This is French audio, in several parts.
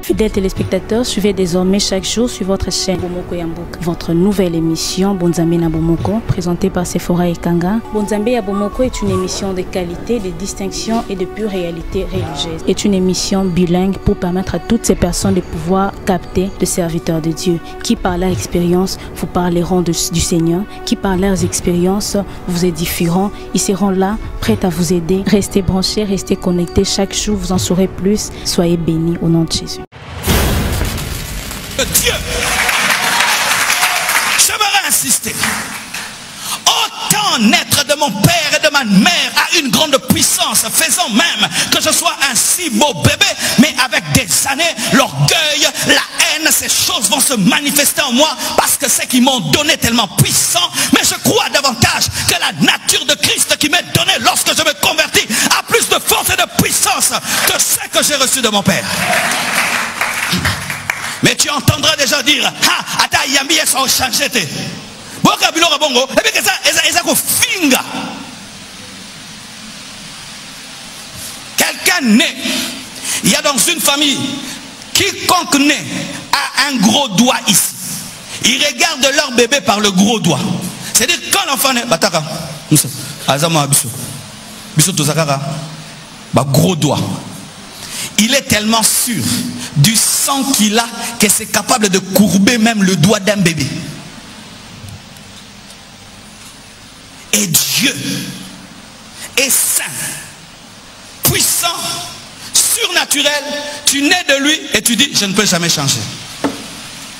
Fidèles téléspectateurs, suivez désormais chaque jour sur votre chaîne Bomoko Yamboka, votre nouvelle émission Bonzambe na Bomoko, présentée par Sephora Ekanga. Bonzambe ya Bomoko est une émission de qualité, de distinction et de pure réalité religieuse. C'est une émission bilingue pour permettre à toutes ces personnes de pouvoir capter le serviteur de Dieu, qui par leur expérience vous parleront du Seigneur, qui par leurs expériences vous édifieront. Ils seront là, prêts à vous aider. Restez branchés, restez connectés. Chaque jour, vous en saurez plus. Soyez bénis au nom de Jésus. Dieu, j'aimerais insister. Autant naître de mon père et de ma mère a une grande puissance, faisant même que je sois un si beau bébé, mais avec des années, l'orgueil, la haine, ces choses vont se manifester en moi parce que c'est qu'ils m'ont donné tellement puissant. Mais je crois davantage que la nature de Christ qui m'est donnée lorsque je me convertis a plus de force et de puissance que ce que j'ai reçu de mon père. Mais tu entendras déjà dire, ah, ata yambi ça a changé. Boka bilora bongo, et bien que ça, eza ko finga. Quelqu'un né, il y a dans une famille, quiconque né a un gros doigt ici. Ils regardent leur bébé par le gros doigt. C'est-à-dire quand l'enfant naît, bataka, azama biso, biso tozakara, ba gros doigt. Il est tellement sûr du sang qu'il a que c'est capable de courber même le doigt d'un bébé. Et Dieu est saint, puissant, surnaturel. Tu nais de lui et tu dis, je ne peux jamais changer.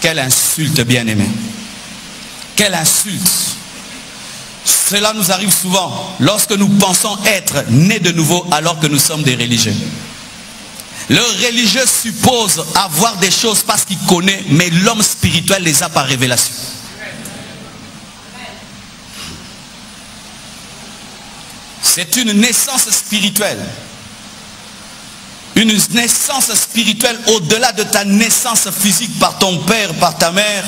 Quelle insulte, bien-aimé. Quelle insulte. Cela nous arrive souvent lorsque nous pensons être nés de nouveau alors que nous sommes des religieux. Le religieux suppose avoir des choses parce qu'il connaît, mais l'homme spirituel les a par révélation. C'est une naissance spirituelle. Une naissance spirituelle au-delà de ta naissance physique par ton père, par ta mère.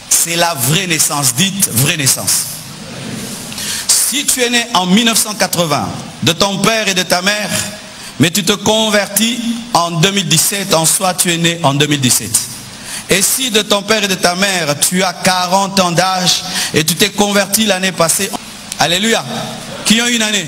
C'est la vraie naissance, dite vraie naissance. Si tu es né en 1980 de ton père et de ta mère, mais tu te convertis en 2017, en soi tu es né en 2017. Et si de ton père et de ta mère, tu as 40 ans d'âge et tu t'es converti l'année passée, alléluia, qui ont une année.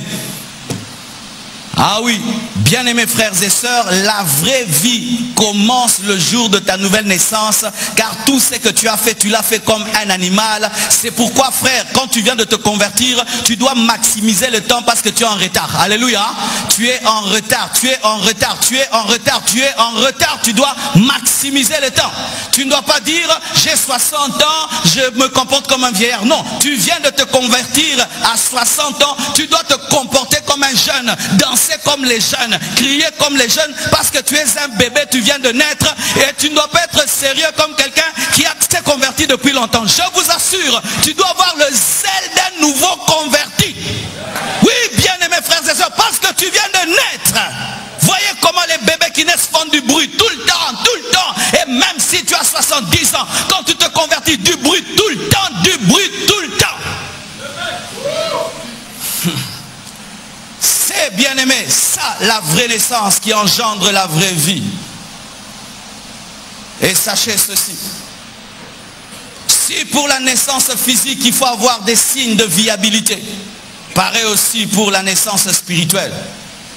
Ah oui, bien-aimés frères et sœurs, la vraie vie commence le jour de ta nouvelle naissance, car tout ce que tu as fait, tu l'as fait comme un animal. C'est pourquoi, frère, quand tu viens de te convertir, tu dois maximiser le temps parce que tu es en retard. Alléluia. Tu es en retard, tu es en retard, tu es en retard, tu es en retard. Tu dois maximiser le temps. Tu ne dois pas dire, j'ai 60 ans, je me comporte comme un vieillard. Non, tu viens de te convertir à 60 ans, tu dois te comporter comme un jeune, danser comme les jeunes, crier comme les jeunes, parce que tu es un bébé, tu viens de naître et tu ne dois pas être sérieux comme quelqu'un qui s'est converti depuis longtemps. Je vous assure, tu dois avoir le zèle d'un nouveau converti. Oui, bien aimés frères et sœurs, parce que tu viens de naître. Voyez comment les bébés qui naissent font du bruit tout le temps, et même si tu as 70 ans, quand tu te convertis, du bruit tout le temps, du bruit tout le temps. C'est, bien aimé, ça la vraie naissance qui engendre la vraie vie. Et sachez ceci, si pour la naissance physique il faut avoir des signes de viabilité, pareil aussi pour la naissance spirituelle.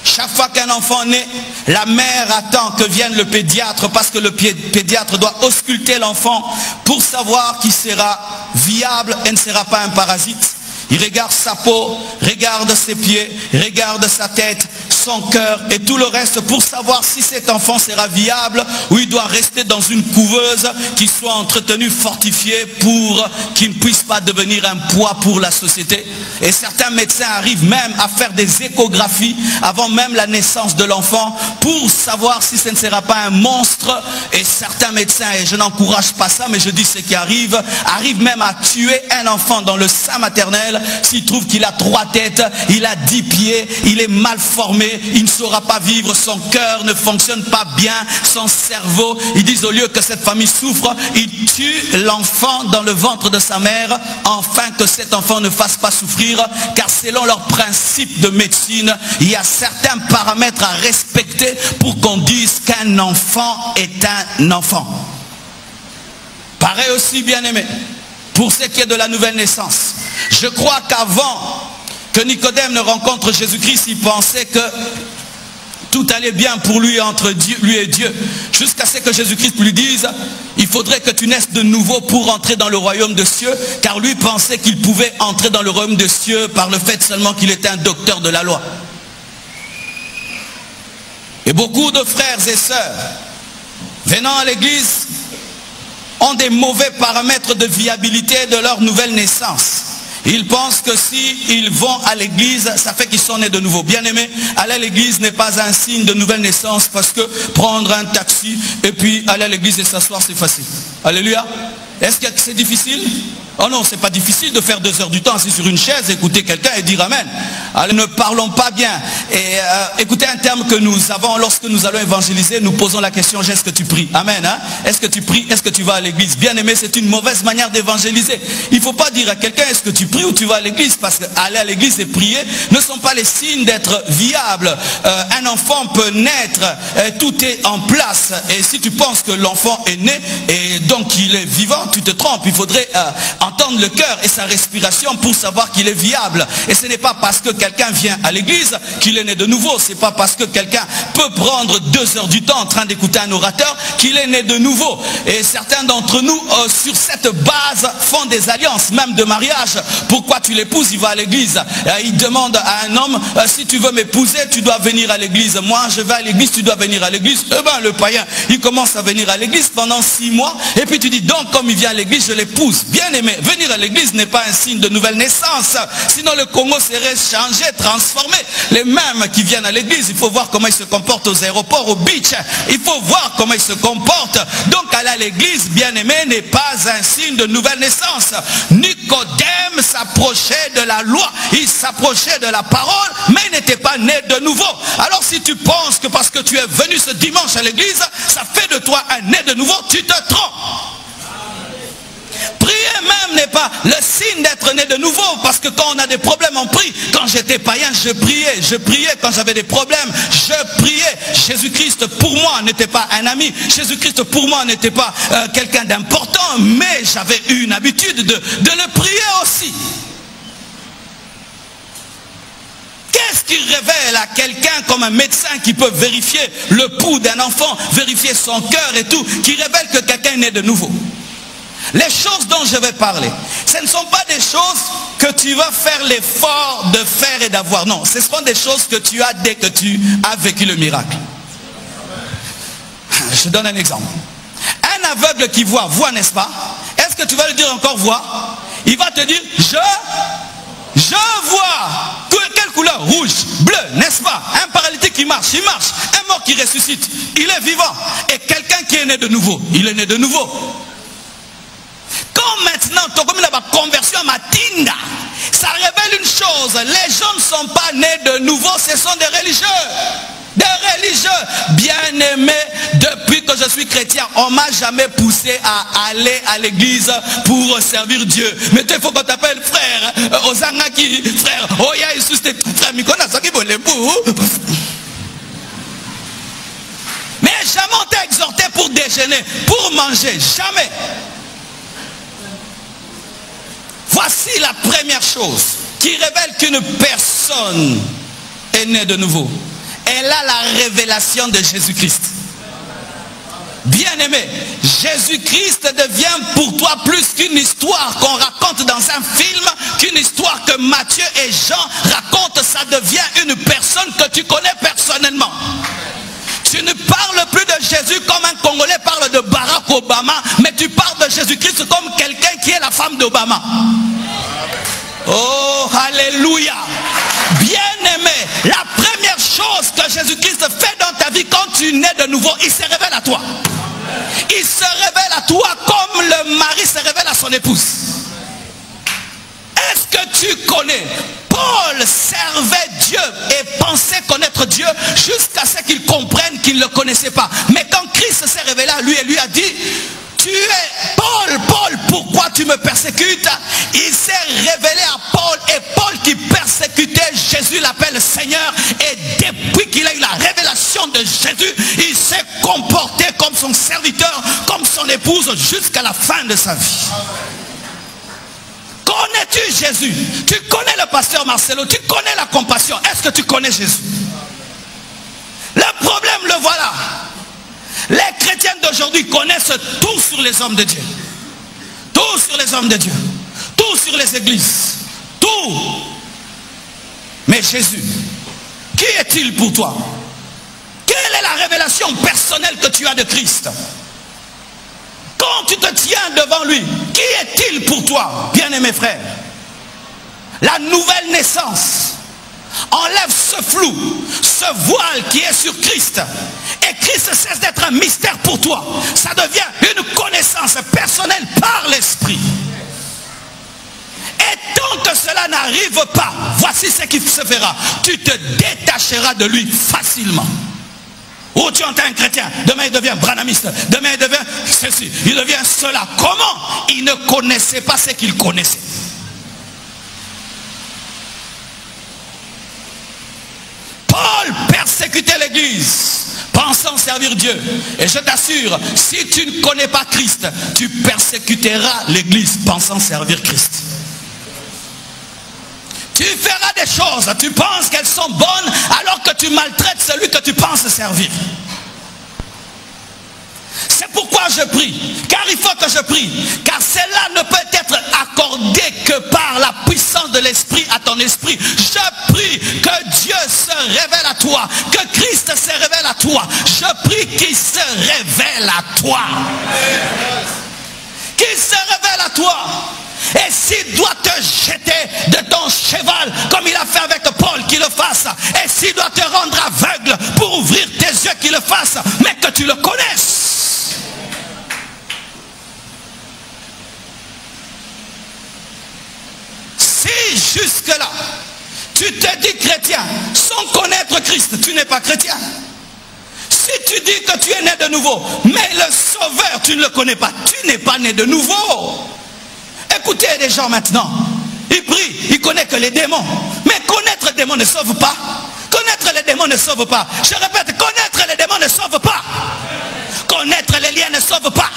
Chaque fois qu'un enfant naît, la mère attend que vienne le pédiatre parce que le pédiatre doit ausculter l'enfant pour savoir qu'il sera viable et ne sera pas un parasite. Il regarde sa peau, regarde ses pieds, regarde sa tête, son cœur et tout le reste pour savoir si cet enfant sera viable ou il doit rester dans une couveuse qui soit entretenue, fortifiée pour qu'il ne puisse pas devenir un poids pour la société. Et certains médecins arrivent même à faire des échographies avant même la naissance de l'enfant pour savoir si ce ne sera pas un monstre. Et certains médecins, et je n'encourage pas ça, mais je dis ce qui arrive, arrivent même à tuer un enfant dans le sein maternel s'il trouve qu'il a 3 têtes, il a 10 pieds, il est mal formé, fatigué, il ne saura pas vivre, son cœur ne fonctionne pas bien, son cerveau. Ils disent au lieu que cette famille souffre, ils tuent l'enfant dans le ventre de sa mère, afin que cet enfant ne fasse pas souffrir, car selon leurs principes de médecine, il y a certains paramètres à respecter pour qu'on dise qu'un enfant est un enfant. Pareil aussi, bien-aimé, pour ce qui est de la nouvelle naissance. Je crois qu'avant que Nicodème ne rencontre Jésus-Christ, il pensait que tout allait bien pour lui entre lui et Dieu. Jusqu'à ce que Jésus-Christ lui dise, il faudrait que tu naisses de nouveau pour entrer dans le royaume des cieux. Car lui pensait qu'il pouvait entrer dans le royaume des cieux par le fait seulement qu'il était un docteur de la loi. Et beaucoup de frères et sœurs venant à l'église ont des mauvais paramètres de viabilité de leur nouvelle naissance. Ils pensent que s'ils vont à l'église, ça fait qu'ils sont nés de nouveau. Bien aimé, aller à l'église n'est pas un signe de nouvelle naissance, parce que prendre un taxi et puis aller à l'église et s'asseoir, c'est facile. Alléluia. Est-ce que c'est difficile? Oh non, c'est pas difficile de faire 2 heures du temps assis sur une chaise, écouter quelqu'un et dire amen. Alors ne parlons pas bien. Et écoutez un terme que nous avons lorsque nous allons évangéliser, nous posons la question, est-ce que tu pries? Amen. Hein? Est-ce que tu pries? Est-ce que tu vas à l'église? Bien aimé, c'est une mauvaise manière d'évangéliser. Il ne faut pas dire à quelqu'un, est-ce que tu pries ou tu vas à l'église? Parce qu'aller à l'église et prier ne sont pas les signes d'être viable. Un enfant peut naître, tout est en place. Et si tu penses que l'enfant est né et donc il est vivant, tu te trompes. Il faudrait entendre le cœur et sa respiration pour savoir qu'il est viable. Et ce n'est pas parce que quelqu'un vient à l'église qu'il est né de nouveau. Ce n'est pas parce que quelqu'un peut prendre 2 heures du temps en train d'écouter un orateur qu'il est né de nouveau. Et certains d'entre nous, sur cette base, font des alliances, même de mariage. Pourquoi tu l'épouses? Il va à l'église. Il demande à un homme, si tu veux m'épouser, tu dois venir à l'église. Moi, je vais à l'église, tu dois venir à l'église. Eh bien, le païen, il commence à venir à l'église pendant 6 mois. Et puis tu dis, donc, comme il vient à l'église, je l'épouse. Bien aimé, venir à l'église n'est pas un signe de nouvelle naissance. Sinon, le Congo serait changé, transformé. Les mêmes qui viennent à l'église, il faut voir comment ils se comportent aux aéroports, au beach. Il faut voir comment ils se comportent. Donc, aller à l'église, bien aimé, n'est pas un signe de nouvelle naissance. Nicodème s'approchait de la loi, il s'approchait de la parole, mais il n'était pas né de nouveau. Alors, si tu penses que parce que tu es venu ce dimanche à l'église, ça fait de toi un né de nouveau, tu te trompes. Prier même n'est pas le signe d'être né de nouveau, parce que quand on a des problèmes, on prie. Quand j'étais païen, je priais quand j'avais des problèmes, je priais. Jésus-Christ pour moi n'était pas un ami, Jésus-Christ pour moi n'était pas quelqu'un d'important, mais j'avais eu une habitude de le prier aussi. Qu'est-ce qui révèle à quelqu'un comme un médecin qui peut vérifier le pouls d'un enfant, vérifier son cœur et tout, qui révèle que quelqu'un est né de nouveau? Les choses dont je vais parler, ce ne sont pas des choses que tu vas faire l'effort de faire et d'avoir. Non, ce sont des choses que tu as dès que tu as vécu le miracle. Je donne un exemple. Un aveugle qui voit, n'est-ce pas? Est-ce que tu vas lui dire encore voix? Il va te dire, je vois. Quelle couleur? Rouge, bleu, n'est-ce pas? Un paralytique qui marche, il marche. Un mort qui ressuscite, il est vivant. Et quelqu'un qui est né de nouveau, il est né de nouveau. Quand maintenant, comme il y a une conversion à Matinda, ça révèle une chose, les gens ne sont pas nés de nouveau, ce sont des religieux. Des religieux. Bien aimés, depuis que je suis chrétien, on ne m'a jamais poussé à aller à l'église pour servir Dieu. Mais il faut qu'on t'appelle frère, Ozangaki, frère, Oya Isus, frère Mikona, ça qui vaut les bouts. Mais jamais on t'a exhorté pour déjeuner, pour manger, jamais. Voici la première chose qui révèle qu'une personne est née de nouveau. Elle a la révélation de Jésus-Christ. Bien-aimé, Jésus-Christ devient pour toi plus qu'une histoire qu'on raconte dans un film, qu'une histoire que Matthieu et Jean racontent. Ça devient une personne que tu connais personnellement. Tu ne parles plus de Jésus comme un Congolais parle de Barack Obama, mais tu parles de Jésus-Christ comme quelqu'un qui est la femme d'Obama. Oh, alléluia. Bien-aimé, la première chose que Jésus-Christ fait dans ta vie quand tu nais de nouveau, il se révèle à toi. Il se révèle à toi comme le mari se révèle à son épouse. Est-ce que tu connais? Paul servait Dieu et pensait connaître Dieu jusqu'à ce qu'il comprenne qu'il ne le connaissait pas. Mais quand Christ s'est révélé à lui et lui a dit, tu es Paul, Paul, pourquoi tu me persécutes? Il s'est révélé à Paul, et Paul qui persécutait Jésus l'appelle Seigneur, et depuis qu'il a eu la révélation de Jésus, il s'est comporté comme son serviteur, comme son épouse jusqu'à la fin de sa vie. Connais-tu Jésus? Tu connais le pasteur Marcelo, tu connais la compassion. Est-ce que tu connais Jésus? Le problème, le voilà. Les chrétiens d'aujourd'hui connaissent tout sur les hommes de Dieu. Tout sur les hommes de Dieu. Tout sur les églises. Tout. Mais Jésus, qui est-il pour toi? Quelle est la révélation personnelle que tu as de Christ? Quand tu te tiens devant lui, qui est-il pour toi, bien-aimé frère? La nouvelle naissance enlève ce flou, ce voile qui est sur Christ. Et Christ cesse d'être un mystère pour toi. Ça devient une connaissance personnelle par l'Esprit. Et tant que cela n'arrive pas, voici ce qui se fera. Tu te détacheras de lui facilement. Ou tu entends un chrétien, demain il devient branhamiste, demain il devient ceci, il devient cela. Comment? Il ne connaissait pas ce qu'il connaissait. Paul persécutait l'église, pensant servir Dieu. Et je t'assure, si tu ne connais pas Christ, tu persécuteras l'église, pensant servir Christ. Tu feras des choses, tu penses qu'elles sont bonnes, alors que tu maltraites celui que tu penses servir. C'est pourquoi je prie, car il faut que je prie, car cela ne peut être accordé que par la puissance de l'Esprit à ton esprit. Je prie que Dieu se révèle à toi, que Christ se révèle à toi. Je prie qu'il se révèle à toi. Qu'il se révèle à toi. Et s'il doit te jeter de ton cheval, comme il a fait avec Paul, qu'il le fasse. Et s'il doit te rendre aveugle pour ouvrir tes yeux, qu'il le fasse. Mais que tu le connaisses. Si jusque-là, tu te dis chrétien, sans connaître Christ, tu n'es pas chrétien. Si tu dis que tu es né de nouveau, mais le Sauveur, tu ne le connais pas, tu n'es pas né de nouveau. Écoutez les gens maintenant, ils prient, ils connaissent que les démons. Mais connaître les démons ne sauve pas. Connaître les démons ne sauve pas. Je répète, connaître les démons ne sauve pas. Connaître les liens ne sauve pas.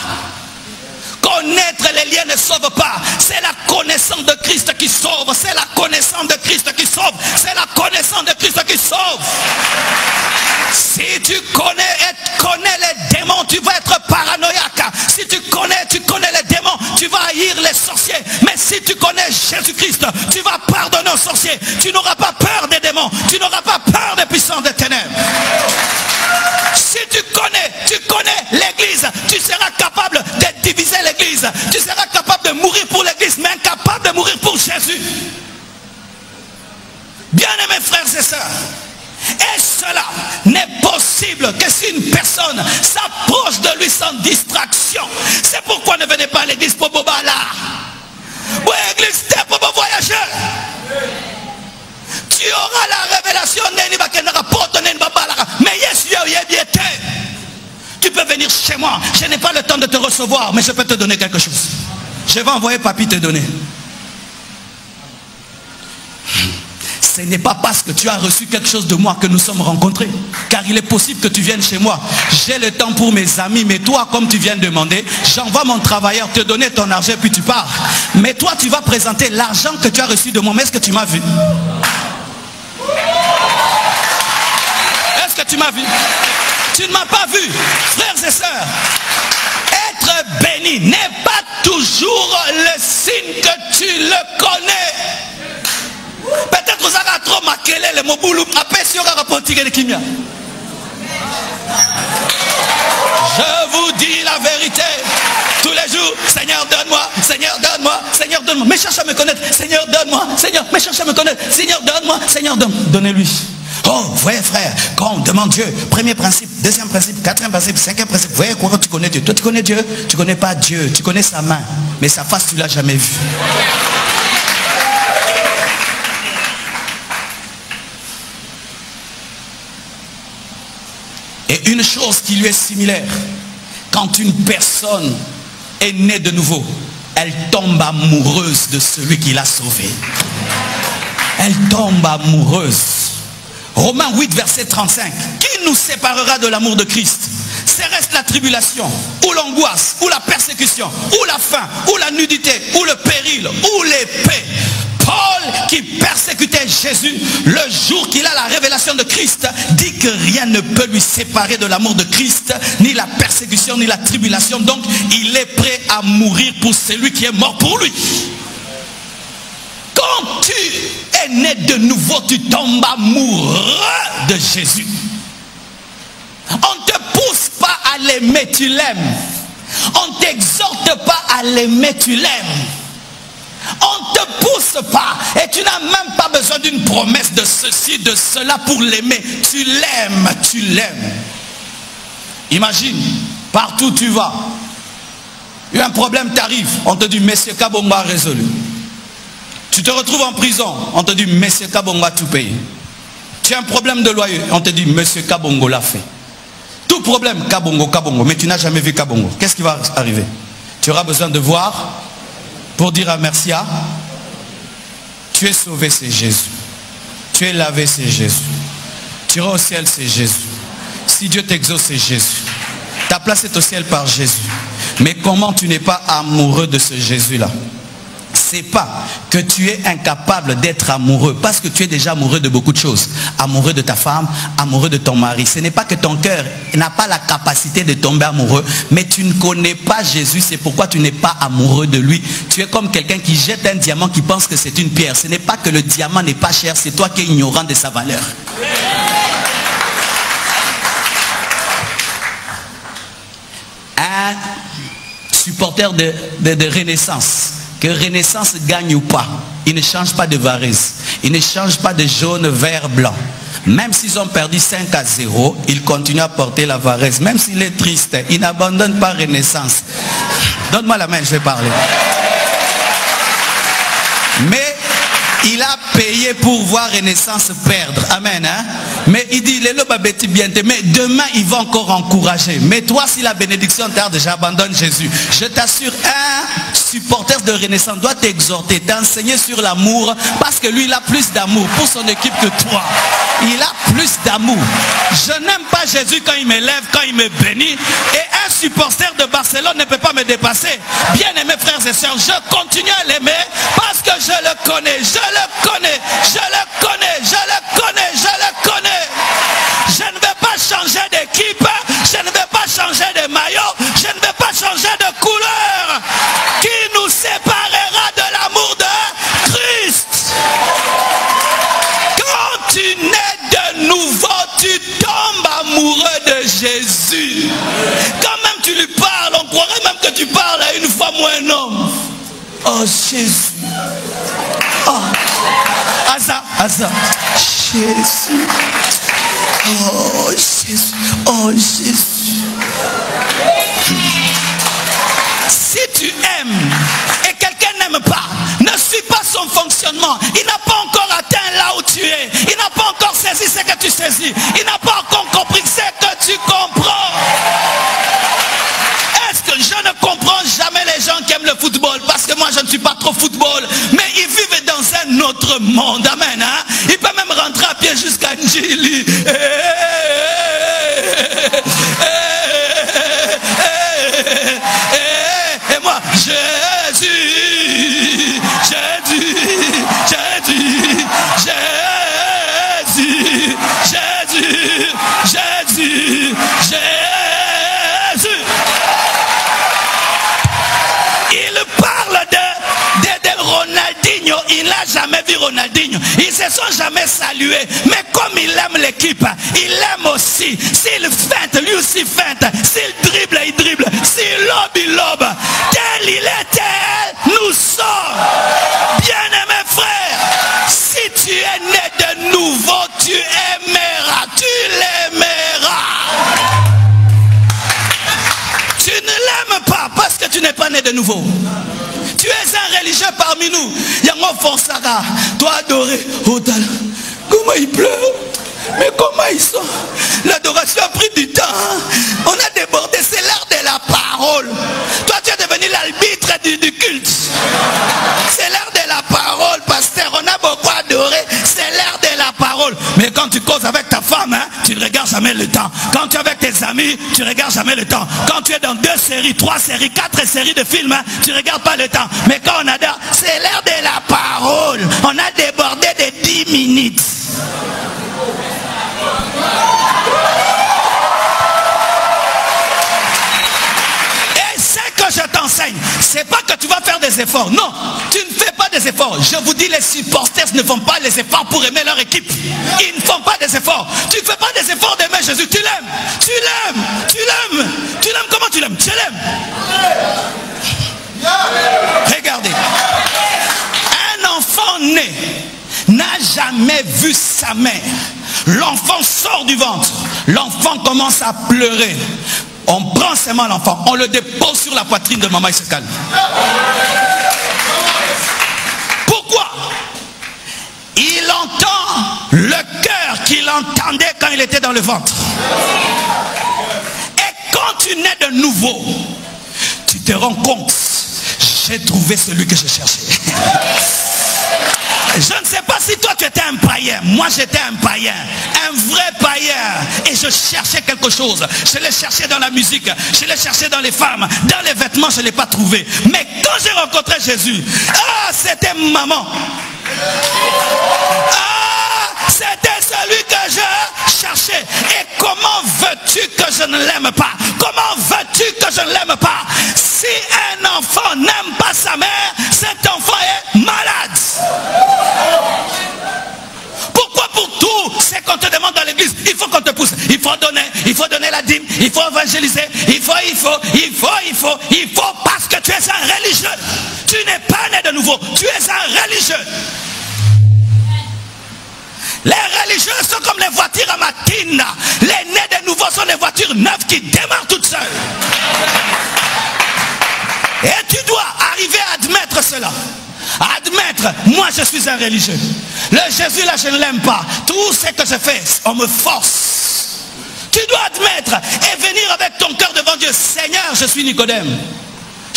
Connaître les liens ne sauve pas. C'est la connaissance de Christ qui sauve. C'est la connaissance de Christ qui sauve. C'est la connaissance de Christ qui sauve. Si tu connais les démons, tu vas être paranoïaque. Si tu connais les démons, tu vas haïr les sorciers. Mais si tu connais Jésus-Christ, tu vas pardonner aux sorciers. Tu n'auras pas peur des démons. Tu n'auras pas peur des puissances des ténèbres. Si tu connais l'église, tu seras capable de diviser l'église. Tu seras capable de mourir pour l'église, mais incapable de mourir pour Jésus. Bien-aimés frères et sœurs, et cela n'est possible que si une personne s'approche de lui sans distraction. C'est pourquoi ne venez pas à l'église pour boba là. Oui, l'église c'est pour voyager. Tu auras la révélation. Mais tu peux venir chez moi. Je n'ai pas le temps de te recevoir, mais je peux te donner quelque chose. Je vais envoyer papy te donner. Ce n'est pas parce que tu as reçu quelque chose de moi que nous sommes rencontrés. Car il est possible que tu viennes chez moi. J'ai le temps pour mes amis, mais toi, comme tu viens de demander, j'envoie mon travailleur te donner ton argent puis tu pars. Mais toi, tu vas présenter l'argent que tu as reçu de moi. Mais est-ce que tu m'as vu? Est-ce que tu m'as vu? Tu ne m'as pas vu. Frères et sœurs, être béni n'est pas toujours le signe que tu le connais. Peut-être que vous avez trop maquillé le moboulou. Après, si on a rapporté le kimia. Je vous dis la vérité. Tous les jours, Seigneur donne-moi, Seigneur donne-moi, Seigneur donne-moi. Mais cherche à me connaître, Seigneur donne-moi, Seigneur, mais cherche à me connaître, Seigneur donne-moi, Seigneur donne-moi. Donnez-lui. Oh, voyez frère, quand on demande Dieu, premier principe, deuxième principe, quatrième principe, cinquième principe, voyez quoi tu connais Dieu. Toi tu connais Dieu, tu connais pas Dieu, tu connais sa main, mais sa face tu l'as jamais vue. Et une chose qui lui est similaire, quand une personne est née de nouveau, elle tombe amoureuse de celui qui l'a sauvée. Elle tombe amoureuse. Romains 8, verset 35. Qui nous séparera de l'amour de Christ? C'est reste la tribulation, ou l'angoisse, ou la persécution, ou la faim, ou la nudité, ou le péril, ou l'épée. Paul, qui persécutait Jésus, le jour qu'il a la révélation de Christ, dit que rien ne peut lui séparer de l'amour de Christ, ni la persécution, ni la tribulation. Donc, il est prêt à mourir pour celui qui est mort pour lui. Quand tu es né de nouveau, tu tombes amoureux de Jésus. On ne te pousse pas à l'aimer, tu l'aimes. On ne t'exhorte pas à l'aimer, tu l'aimes. On ne te pousse pas et tu n'as même pas besoin d'une promesse de ceci, de cela pour l'aimer. Tu l'aimes, tu l'aimes. Imagine, partout où tu vas, il y a un problème t'arrive, on te dit Monsieur Kabonga a résolu. Tu te retrouves en prison, on te dit Monsieur Kabonga a tout payé. Tu as un problème de loyer, on te dit Monsieur Kabongo l'a fait. Tout problème, Kabongo, Kabongo, mais tu n'as jamais vu Kabongo. Qu'est-ce qui va arriver? Tu auras besoin de voir pour dire à merci à. Tu es sauvé, c'est Jésus. Tu es lavé, c'est Jésus. Tu iras au ciel, c'est Jésus. Si Dieu t'exauce, c'est Jésus. Ta place est au ciel par Jésus. Mais comment tu n'es pas amoureux de ce Jésus-là? C'est pas que tu es incapable d'être amoureux, parce que tu es déjà amoureux de beaucoup de choses. Amoureux de ta femme, amoureux de ton mari. Ce n'est pas que ton cœur n'a pas la capacité de tomber amoureux, mais tu ne connais pas Jésus, c'est pourquoi tu n'es pas amoureux de lui. Tu es comme quelqu'un qui jette un diamant qui pense que c'est une pierre. Ce n'est pas que le diamant n'est pas cher, c'est toi qui es ignorant de sa valeur. Un supporter de Renaissance, que Renaissance gagne ou pas, il ne change pas de varese, il ne change pas de jaune, vert, blanc. Même s'ils ont perdu 5-0, il continue à porter la varese. Même s'il est triste, il n'abandonne pas Renaissance. Donne-moi la main, je vais parler. Mais il a payé pour voir Renaissance perdre. Amen. Hein? Mais il dit, mais demain il va encore encourager. Mais toi, si la bénédiction tarde, j'abandonne Jésus. Je t'assure, un supporter de Renaissance doit t'exhorter, t'enseigner sur l'amour, parce que lui, il a plus d'amour pour son équipe que toi. Il a plus d'amour. Je n'aime pas Jésus quand il m'élève, quand il me bénit. Et un supporter de Barcelone ne peut pas me dépasser. Bien aimés frères et sœurs, je continue à l'aimer parce que je le connais, je le connais, je le connais, je le connais, je le connais. Je ne vais pas changer d'équipe, je ne vais pas changer de maillot, je ne vais pas changer de couleur. Qui nous séparera de l'amour de Christ? Quand tu nais de nouveau, tu tombes amoureux de Jésus. Quand même tu lui parles, on croirait même que tu parles à une femme ou un homme. Oh Jésus. Oh. Asa. Jésus. Oh Jésus. Oh Jésus. Si tu aimes et quelqu'un n'aime pas, ne suis pas son fonctionnement. Il n'a pas encore atteint là où tu es. Il n'a pas encore saisi ce que tu saisis. Il n'a pas encore compris ce que tu comprends. Est-ce que je ne comprends jamais les gens qui aiment le football? Parce que moi je ne suis pas trop football. Mais ils vivent dans un autre monde. Amen. Hein? Il peut même rentrer à pied jusqu'à Njili. Et moi, Jésus, Jésus, Jésus, Jésus, Jésus, Jésus, Jésus. Il parle de Ronaldinho, il n'a jamais vu Ronaldinho. Ils se sont jamais salués. Mais comme il aime l'équipe, il aime aussi. S'il feinte, lui aussi feinte. S'il dribble, il dribble. S'il lobe, il lobe. Tel il est, tel nous sommes. Bien-aimés frères, si tu es né de nouveau, tu aimeras, tu l'aimeras. Tu ne l'aimes pas parce que tu n'es pas né de nouveau. Tu es un religieux parmi nous. Yango Fonsaka, toi adoré. Oh, comment il pleure. Mais comment ils sont? L'adoration a pris pris du temps. On a débordé. C'est l'heure de la parole. Toi, tu es devenu l'arbitre du culte. C'est l'heure de la parole, pasteur. On a beaucoup adoré. C'est l'heure de la parole. Mais quand tu causes avec ta femme, hein, tu ne regardes jamais le temps. Quand tu es avec tes amis, tu ne regardes jamais le temps. Quand tu es dans 2 séries, 3 séries, 4 séries de films, hein, tu ne regardes pas le temps. Mais quand on adore, c'est l'heure de la parole. On a débordé de 10 minutes. Et ce que je t'enseigne, c'est pas que tu vas faire des efforts. Non, tu ne fais pas des efforts. Je vous dis, les supporters ne font pas les efforts pour aimer leur équipe. Ils ne font pas des efforts. Tu ne fais pas des efforts d'aimer Jésus. Tu l'aimes. Tu l'aimes. Tu l'aimes. Tu l'aimes. Comment tu l'aimes? Tu l'aimes. Regardez. Un enfant né n'a jamais vu sa mère. L'enfant sort du ventre. L'enfant commence à pleurer. On prend seulement l'enfant, on le dépose sur la poitrine de maman, il se calme. Pourquoi? Il entend le cœur qu'il entendait quand il était dans le ventre. Et quand tu nais de nouveau, tu te rends compte, j'ai trouvé celui que je cherchais. Je ne sais pas si toi tu étais un païen. Moi j'étais un païen. Un vrai païen. Et je cherchais quelque chose. Je l'ai cherché dans la musique. Je l'ai cherché dans les femmes. Dans les vêtements, je ne l'ai pas trouvé. Mais quand j'ai rencontré Jésus, ah, c'était maman. Ah, c'était celui que je cherchais. Et comment veux-tu que je ne l'aime pas? Comment veux-tu que je ne l'aime pas? Si un enfant n'aime pas sa mère, cet enfant est malade. Pourquoi pour tout, c'est qu'on te demande dans l'église, il faut qu'on te pousse, il faut donner la dîme, il faut évangéliser, il faut, parce que tu es un religieux. Tu n'es pas né de nouveau, tu es un religieux. Les religieux sont comme les voitures à Matina. Les nés de nouveau sont les voitures neuves qui démarrent toutes seules. Et tu dois arriver à admettre cela. Admettre, moi je suis un religieux. Le Jésus là je ne l'aime pas. Tout ce que je fais, on me force. Tu dois admettre et venir avec ton cœur devant Dieu. Seigneur, je suis Nicodème.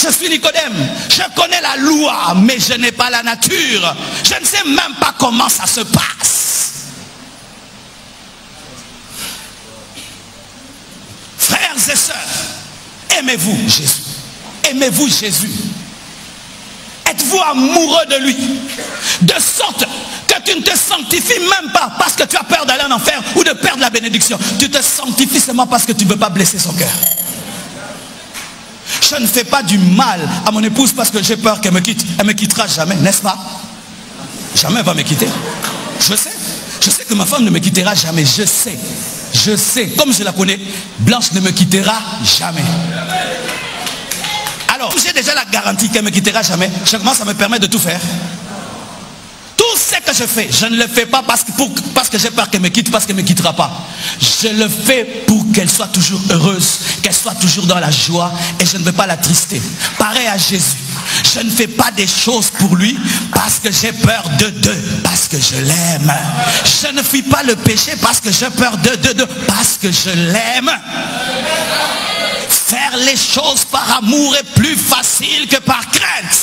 Je suis Nicodème. Je connais la loi, mais je n'ai pas la nature. Je ne sais même pas comment ça se passe. Frères et sœurs, aimez-vous Jésus. Aimez-vous Jésus. Êtes-vous amoureux de lui? De sorte que tu ne te sanctifies même pas parce que tu as peur d'aller en enfer ou de perdre la bénédiction. Tu te sanctifies seulement parce que tu ne veux pas blesser son cœur. Je ne fais pas du mal à mon épouse parce que j'ai peur qu'elle me quitte. Elle ne me quittera jamais, n'est-ce pas? Jamais elle va me quitter. Je sais que ma femme ne me quittera jamais. Je sais, comme je la connais, Blanche ne me quittera jamais. Alors, j'ai déjà la garantie qu'elle ne me quittera jamais. Je commence à me permettre de tout faire. Tout ce que je fais, je ne le fais pas parce que j'ai peur qu'elle me quitte, parce qu'elle ne me quittera pas. Je le fais pour qu'elle soit toujours heureuse, qu'elle soit toujours dans la joie, et je ne veux pas l'attrister. Pareil à Jésus. Je ne fais pas des choses pour lui parce que j'ai peur parce que je l'aime. Je ne fuis pas le péché parce que j'ai peur parce que je l'aime. Faire les choses par amour est plus facile que par crainte.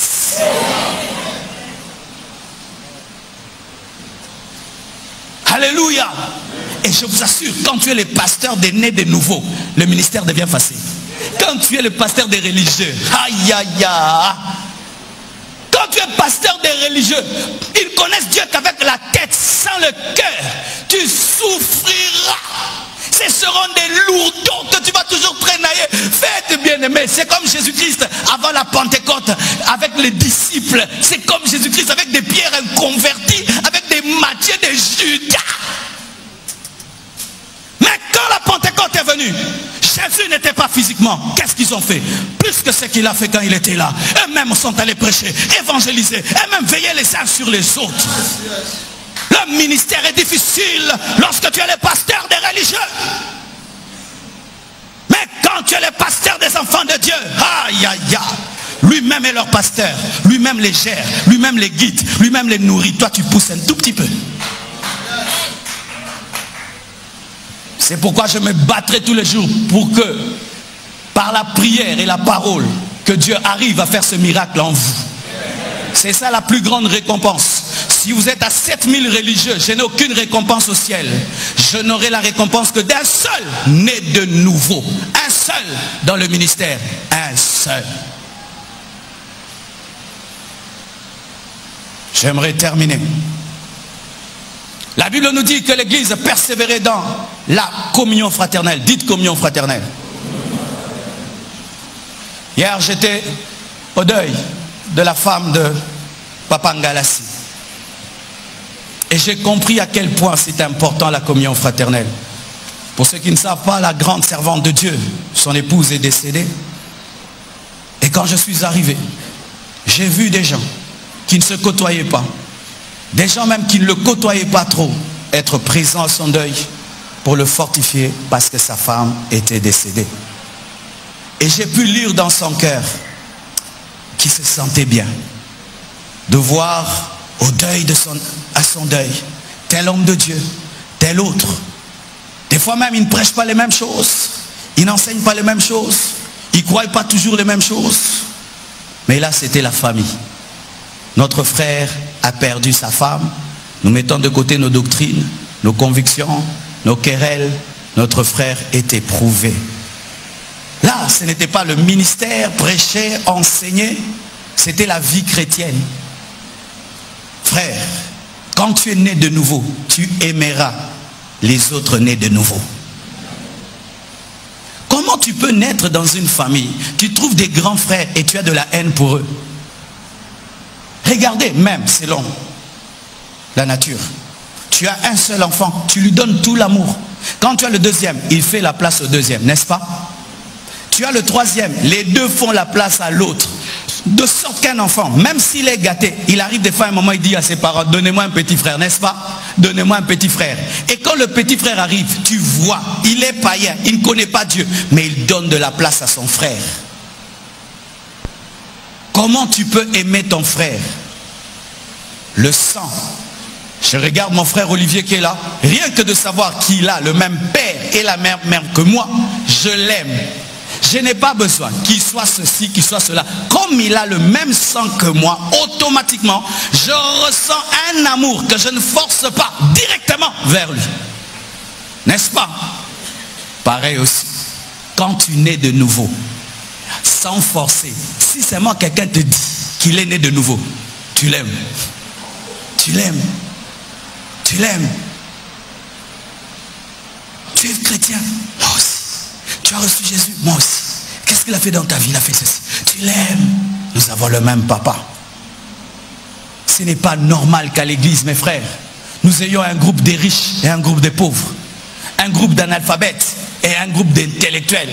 Alléluia. Et je vous assure, quand tu es le pasteur des nés de nouveau, le ministère devient facile. Quand tu es le pasteur des religieux, aïe aïe aïe. Quand tu es pasteur des religieux, ils connaissent Dieu qu'avec la tête, sans le cœur, tu souffriras. Ce seront des lourdons que tu vas toujours traînailler. Faites bien aimé. C'est comme Jésus-Christ avant la Pentecôte avec les disciples. C'est comme Jésus-Christ avec des Pierres inconvertis, avec des Matthieu, des Judas. Mais quand la Pentecôte est venue, Jésus n'était pas physiquement. Qu'est-ce qu'ils ont fait? Plus que ce qu'il a fait quand il était là. Eux-mêmes sont allés prêcher, évangéliser, et même veiller les uns sur les autres. Le ministère est difficile lorsque tu es le pasteur des religieux. Mais quand tu es le pasteur des enfants de Dieu, aïe aïe aïe, lui-même est leur pasteur, lui-même les gère, lui-même les guide, lui-même les nourrit. Toi tu pousses un tout petit peu. C'est pourquoi je me battrai tous les jours pour que, par la prière et la parole, que Dieu arrive à faire ce miracle en vous. C'est ça la plus grande récompense. Si vous êtes à 7000 religieux, je n'ai aucune récompense au ciel. Je n'aurai la récompense que d'un seul né de nouveau. Un seul dans le ministère. Un seul. J'aimerais terminer. La Bible nous dit que l'Église persévérait dans la communion fraternelle. Dites communion fraternelle. Hier, j'étais au deuil de la femme de Papa Ngalassi. Et j'ai compris à quel point c'est important la communion fraternelle. Pour ceux qui ne savent pas, la grande servante de Dieu, son épouse est décédée. Et quand je suis arrivé, j'ai vu des gens qui ne se côtoyaient pas. Des gens même qui ne le côtoyaient pas trop, être présents à son deuil pour le fortifier parce que sa femme était décédée. Et j'ai pu lire dans son cœur qu'il se sentait bien de voir au deuil à son deuil tel homme de Dieu, tel autre. Des fois même, ils ne prêchent pas les mêmes choses, ils n'enseignent pas les mêmes choses, ils ne croient pas toujours les mêmes choses. Mais là, c'était la famille. Notre frère a perdu sa femme. Nous mettons de côté nos doctrines, nos convictions, nos querelles. Notre frère est éprouvé. Là, ce n'était pas le ministère, prêcher, enseigner. C'était la vie chrétienne. Frère, quand tu es né de nouveau, tu aimeras les autres nés de nouveau. Comment tu peux naître dans une famille? Tu trouves des grands frères et tu as de la haine pour eux. Regardez, même selon la nature, tu as un seul enfant, tu lui donnes tout l'amour. Quand tu as le deuxième, il fait la place au deuxième, n'est-ce pas? Tu as le troisième, les deux font la place à l'autre. De sorte qu'un enfant, même s'il est gâté, il arrive des fois à un moment, il dit à ses parents, donnez-moi un petit frère, n'est-ce pas? Donnez-moi un petit frère. Et quand le petit frère arrive, tu vois, il est païen, il ne connaît pas Dieu, mais il donne de la place à son frère. Comment tu peux aimer ton frère? Le sang. Je regarde mon frère Olivier qui est là. Rien que de savoir qu'il a le même père et la même mère que moi, je l'aime. Je n'ai pas besoin qu'il soit ceci, qu'il soit cela. Comme il a le même sang que moi, automatiquement, je ressens un amour que je ne force pas directement vers lui. N'est-ce pas? Pareil aussi. Quand tu nais de nouveau, sans forcer, si seulement quelqu'un te dit qu'il est né de nouveau, tu l'aimes. Tu l'aimes. Tu l'aimes. Tu es chrétien. Moi aussi. Tu as reçu Jésus. Moi aussi. Qu'est-ce qu'il a fait dans ta vie? Il a fait ceci. Tu l'aimes. Nous avons le même papa. Ce n'est pas normal qu'à l'église, mes frères, nous ayons un groupe des riches et un groupe des pauvres. Un groupe d'analphabètes et un groupe d'intellectuels.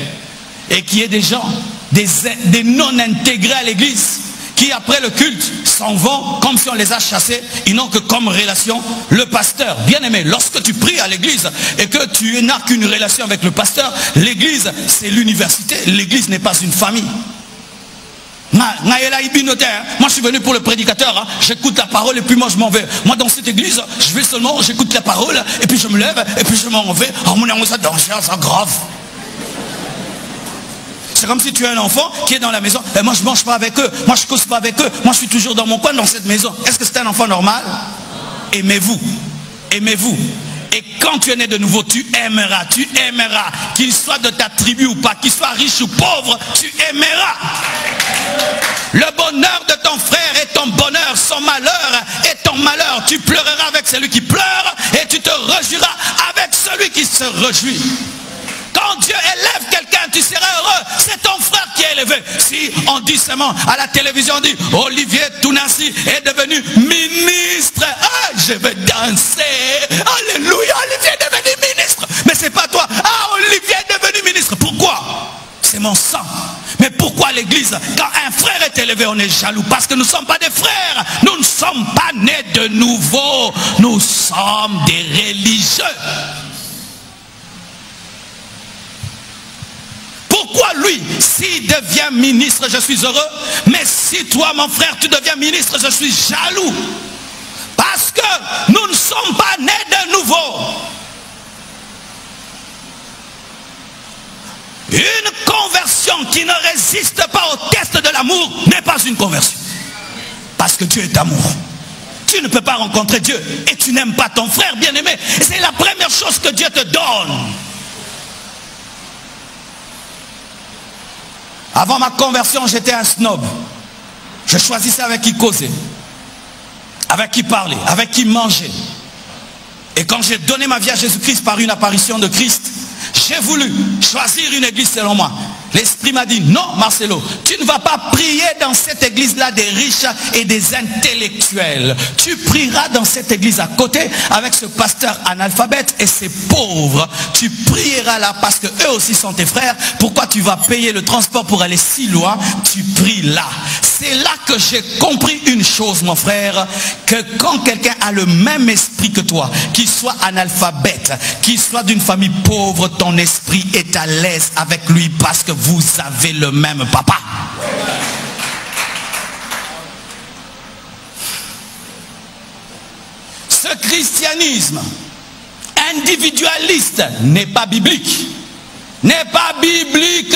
Et qu'il y ait des gens, des non-intégrés à l'église, qui après le culte s'en vont comme si on les a chassés. Ils n'ont que comme relation le pasteur. Bien aimé, lorsque tu pries à l'église et que tu n'as qu'une relation avec le pasteur, l'église c'est l'université, l'église n'est pas une famille. Moi je suis venu pour le prédicateur, j'écoute la parole et puis moi je m'en vais. Moi dans cette église, je vais seulement, j'écoute la parole et puis je me lève et puis je m'en vais. Oh mon amour, ça danger, ça grave. C'est comme si tu as un enfant qui est dans la maison. Et moi, je ne mange pas avec eux. Moi, je ne cause pas avec eux. Moi, je suis toujours dans mon coin, dans cette maison. Est-ce que c'est un enfant normal? Aimez-vous. Aimez-vous. Et quand tu es né de nouveau, tu aimeras. Tu aimeras. Qu'il soit de ta tribu ou pas, qu'il soit riche ou pauvre, tu aimeras. Le bonheur de ton frère est ton bonheur. Son malheur est ton malheur. Tu pleureras avec celui qui pleure et tu te réjouiras avec celui qui se réjouit. Quand Dieu élève quelqu'un, tu seras heureux. C'est ton frère qui est élevé. Si on dit seulement à la télévision, on dit Olivier Tounassi est devenu ministre. Ah, je vais danser. Alléluia, Olivier est devenu ministre. Mais c'est pas toi. Ah, Olivier est devenu ministre. Pourquoi? C'est mon sang. Mais pourquoi l'église, quand un frère est élevé, on est jaloux? Parce que nous ne sommes pas des frères. Nous ne sommes pas nés de nouveau. Nous sommes des religieux. Pourquoi lui, s'il devient ministre, je suis heureux, mais si toi, mon frère, tu deviens ministre, je suis jaloux? Parce que nous ne sommes pas nés de nouveau. Une conversion qui ne résiste pas au test de l'amour n'est pas une conversion. Parce que Dieu est amour. Tu ne peux pas rencontrer Dieu et tu n'aimes pas ton frère bien-aimé. C'est la première chose que Dieu te donne. Avant ma conversion, j'étais un snob. Je choisissais avec qui causer, avec qui parler, avec qui manger. Et quand j'ai donné ma vie à Jésus-Christ par une apparition de Christ, j'ai voulu choisir une église selon moi. L'Esprit m'a dit, non Marcelo, tu ne vas pas prier dans cette église-là des riches et des intellectuels. Tu prieras dans cette église à côté avec ce pasteur analphabète et ces pauvres. Tu prieras là parce que eux aussi sont tes frères. Pourquoi tu vas payer le transport pour aller si loin? Tu pries là. C'est là que j'ai compris une chose, mon frère, que quand quelqu'un a le même esprit que toi, qu'il soit analphabète, qu'il soit d'une famille pauvre, ton esprit est à l'aise avec lui parce que vous avez le même papa. Ce christianisme individualiste n'est pas biblique. N'est pas biblique.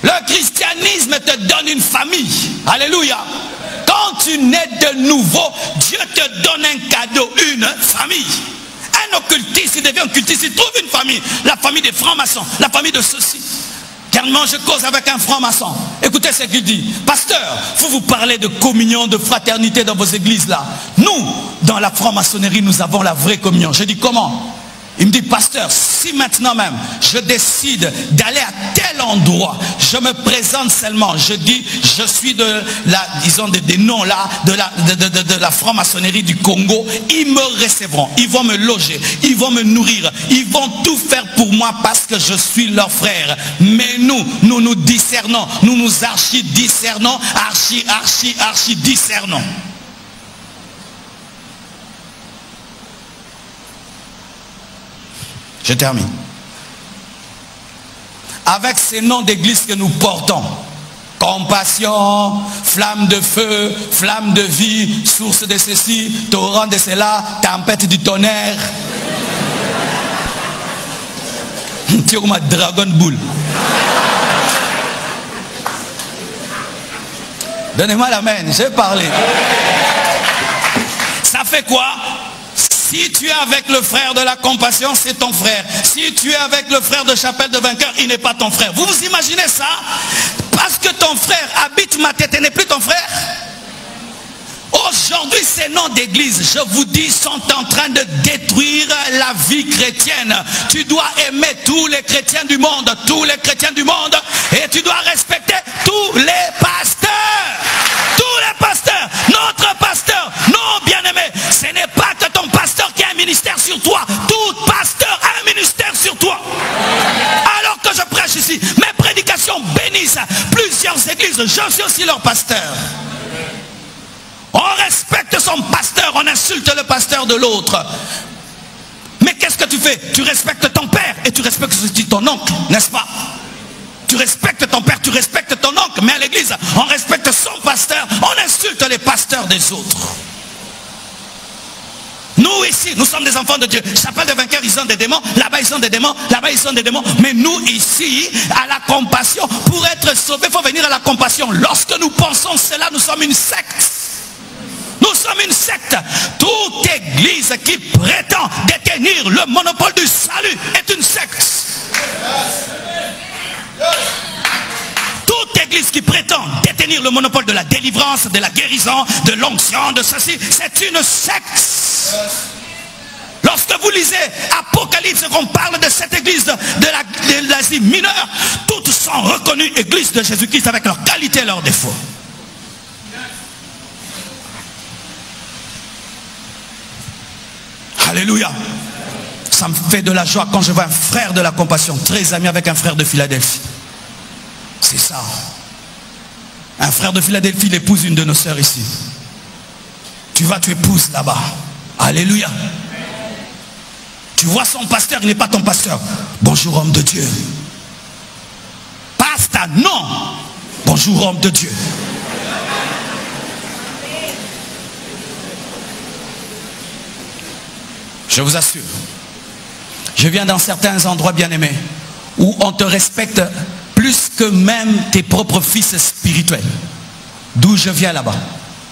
Le christianisme te donne une famille. Alléluia. Quand tu nais de nouveau, Dieu te donne un cadeau, une famille. Un occultiste, il devient occultiste, il trouve une famille. La famille des francs-maçons, la famille de ceux-ci. Carrément, je cause avec un franc-maçon. Écoutez ce qu'il dit. Pasteur, vous parlez de communion, de fraternité dans vos églises là. Nous, dans la franc-maçonnerie, nous avons la vraie communion. Je dis comment? Il me dit, pasteur, si maintenant même je décide d'aller à tel endroit, je me présente seulement, je dis, je suis de la, disons des noms là, de la franc-maçonnerie du Congo, ils me recevront, ils vont me loger, ils vont me nourrir, ils vont tout faire pour moi parce que je suis leur frère. Mais nous discernons, nous archi-discernons, archi-discernons. Je termine. Avec ces noms d'église que nous portons, compassion, flamme de feu, flamme de vie, source de ceci, torrent de cela, tempête du tonnerre. Tu es comme un Dragon Ball. Donnez-moi l'amen, je vais parler. Ça fait quoi? Si tu es avec le frère de la compassion, c'est ton frère. Si tu es avec le frère de Chapelle de Vainqueur, il n'est pas ton frère. Vous vous imaginez ça? Parce que ton frère habite ma tête et n'est plus ton frère. Aujourd'hui, ces noms d'église, je vous dis, sont en train de détruire la vie chrétienne. Tu dois aimer tous les chrétiens du monde, et tu dois respecter tous les pasteurs. Tous les pasteurs. Notre pasteur, non bien-aimé, ce n'est pas que ton pasteur qui a un ministère sur toi. Tout pasteur a un ministère sur toi. Alors que je prêche ici, mes prédications bénissent plusieurs églises. Je suis aussi leur pasteur. On respecte son pasteur, on insulte le pasteur de l'autre. Mais qu'est-ce que tu fais? Tu respectes ton père et tu respectes aussi ton oncle, n'est-ce pas? Tu respectes ton père, tu respectes ton oncle. Mais à l'église, on respecte son pasteur, on insulte les pasteurs des autres. Nous ici, nous sommes des enfants de Dieu. Chapelle de Vainqueur, ils ont des démons. Là-bas, ils ont des démons. Là-bas, ils ont des démons. Mais nous ici, à la compassion, pour être sauvés, il faut venir à la compassion. Lorsque nous pensons cela, nous sommes une secte. Nous sommes une secte. Toute église qui prétend détenir le monopole du salut est une secte. Toute église qui prétend détenir le monopole de la délivrance, de la guérison, de l'onction, de ceci, c'est une secte. Lorsque vous lisez Apocalypse, qu'on parle de cette église de l'Asie mineure, toutes sont reconnues églises de Jésus-Christ avec leurs qualités et leurs défauts. Alléluia. Ça me fait de la joie quand je vois un frère de la compassion, très ami avec un frère de Philadelphie. C'est ça. Un frère de Philadelphie, il épouse une de nos sœurs ici. Tu vas, tu épouses là-bas. Alléluia. Tu vois son pasteur, il n'est pas ton pasteur. Bonjour homme de Dieu. Pasteur, non. Bonjour homme de Dieu. Je vous assure, je viens dans certains endroits bien-aimés où on te respecte plus que même tes propres fils spirituels. D'où je viens là-bas.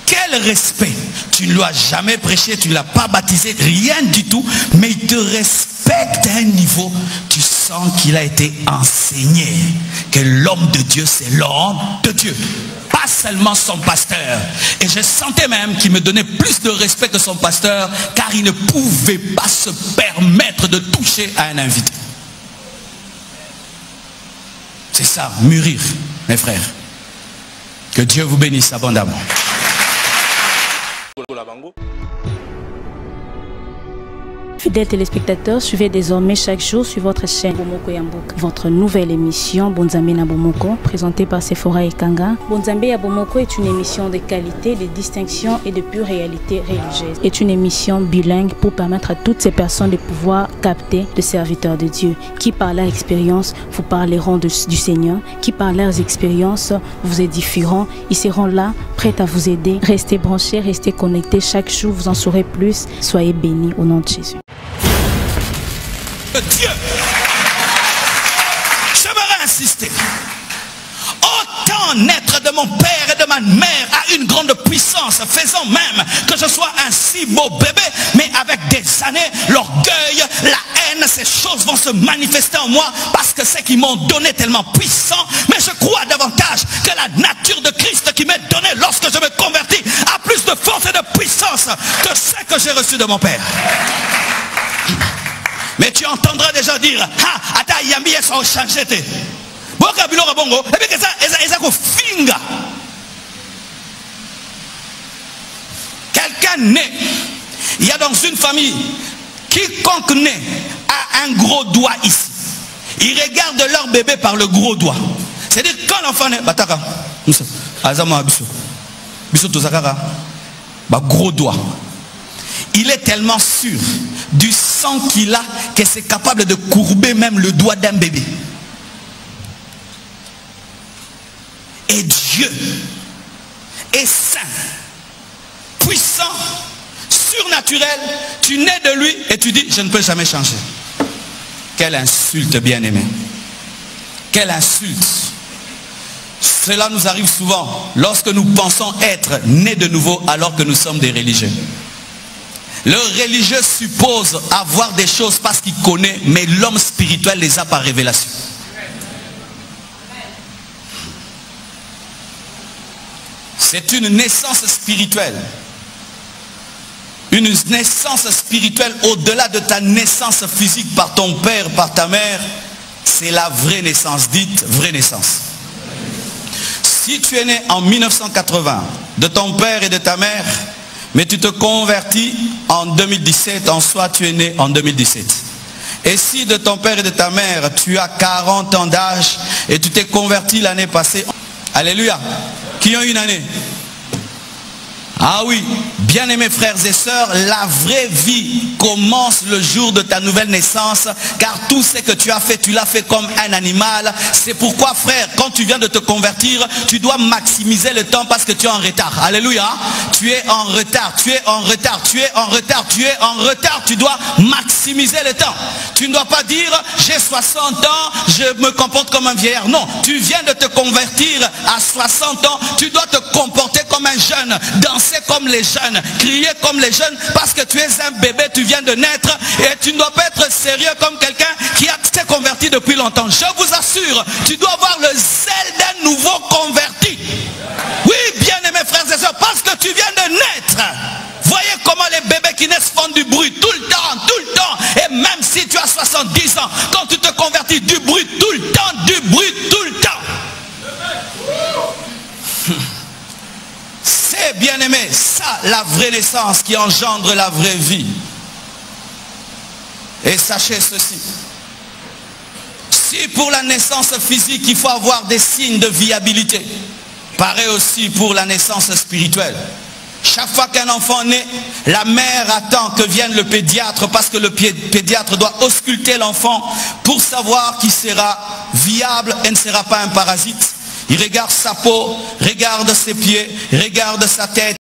Quel respect! Tu ne lui as jamais prêché, tu ne l'as pas baptisé, rien du tout, mais il te respecte à un niveau, tu sens qu'il a été enseigné, que l'homme de Dieu, c'est l'homme de Dieu. Pas seulement son pasteur. Et je sentais même qu'il me donnait plus de respect que son pasteur, car il ne pouvait pas se permettre de toucher à un invité. C'est ça, mûrir, mes frères. Que Dieu vous bénisse abondamment. Fidèles téléspectateurs, suivez désormais chaque jour sur votre chaîne Bomoko Yambouk, votre nouvelle émission Bonzambe na Bomoko, présentée par Sephora Ekanga. Bonzambe ya Bomoko est une émission de qualité, de distinction et de pure réalité religieuse. C'est une émission bilingue pour permettre à toutes ces personnes de pouvoir capter le serviteur de Dieu, qui par leur expérience vous parleront du Seigneur, qui par leurs expériences vous édifieront. Ils seront là, prêts à vous aider. Restez branchés, restez connectés. Chaque jour, vous en saurez plus. Soyez bénis au nom de Jésus. Dieu, j'aimerais insister. Autant naître de mon père et de ma mère à une grande puissance, faisant même que je sois un si beau bébé, mais avec des années, l'orgueil, la haine, ces choses vont se manifester en moi parce que c'est qu'ils m'ont donné tellement puissant. Mais je crois davantage que la nature de Christ qui m'est donnée lorsque je me convertis a plus de force et de puissance que ce que j'ai reçu de mon père. Mais tu entendras déjà dire, ah, ata yambi eso changé te. Boka biloko bongo, et bien que ça, eza ko finga. Quelqu'un né, il y a dans une famille, quiconque né a un gros doigt ici. Ils regardent leur bébé par le gros doigt. C'est-à-dire quand l'enfant naît, bataka, azama biso, biso tozakara, ba gros doigt. Il est tellement sûr du sang qu'il a que c'est capable de courber même le doigt d'un bébé. Et Dieu est saint, puissant, surnaturel. Tu nais de lui et tu dis je ne peux jamais changer. Quelle insulte, bien-aimé. Quelle insulte. Cela nous arrive souvent lorsque nous pensons être nés de nouveau alors que nous sommes des religieux. Le religieux suppose avoir des choses parce qu'il connaît, mais l'homme spirituel les a par révélation. C'est une naissance spirituelle. Une naissance spirituelle au-delà de ta naissance physique par ton père, par ta mère. C'est la vraie naissance, dite vraie naissance. Si tu es né en 1980 de ton père et de ta mère, mais tu te convertis en 2017, en soi tu es né en 2017. Et si de ton père et de ta mère, tu as 40 ans d'âge et tu t'es converti l'année passée, alléluia, qui ont une année? Ah oui, bien-aimés frères et sœurs, la vraie vie commence le jour de ta nouvelle naissance, car tout ce que tu as fait, tu l'as fait comme un animal. C'est pourquoi, frère, quand tu viens de te convertir, tu dois maximiser le temps parce que tu es en retard. Alléluia. Tu es en retard, tu es en retard, tu es en retard, tu es en retard. Tu dois maximiser le temps. Tu ne dois pas dire, j'ai 60 ans, je me comporte comme un vieillard. Non, tu viens de te convertir à 60 ans, tu dois te comporter comme un jeune, danser comme les jeunes, crier comme les jeunes, parce que tu es un bébé, tu viens de naître et tu ne dois pas être sérieux comme quelqu'un qui s'est converti depuis longtemps. Je vous assure, tu dois avoir le zèle d'un nouveau converti. Oui, bien aimés frères et sœurs, parce que tu viens de naître. Voyez comment les bébés qui naissent font du bruit tout le temps, et même si tu as 70 ans, quand tu te convertis, du bruit tout le temps, du bruit tout le temps. C'est, bien aimé, ça la vraie naissance qui engendre la vraie vie. Et sachez ceci, si pour la naissance physique il faut avoir des signes de viabilité, pareil aussi pour la naissance spirituelle. Chaque fois qu'un enfant naît, la mère attend que vienne le pédiatre parce que le pédiatre doit ausculter l'enfant pour savoir qu'il sera viable et ne sera pas un parasite. Il regarde sa peau, regarde ses pieds, regarde sa tête.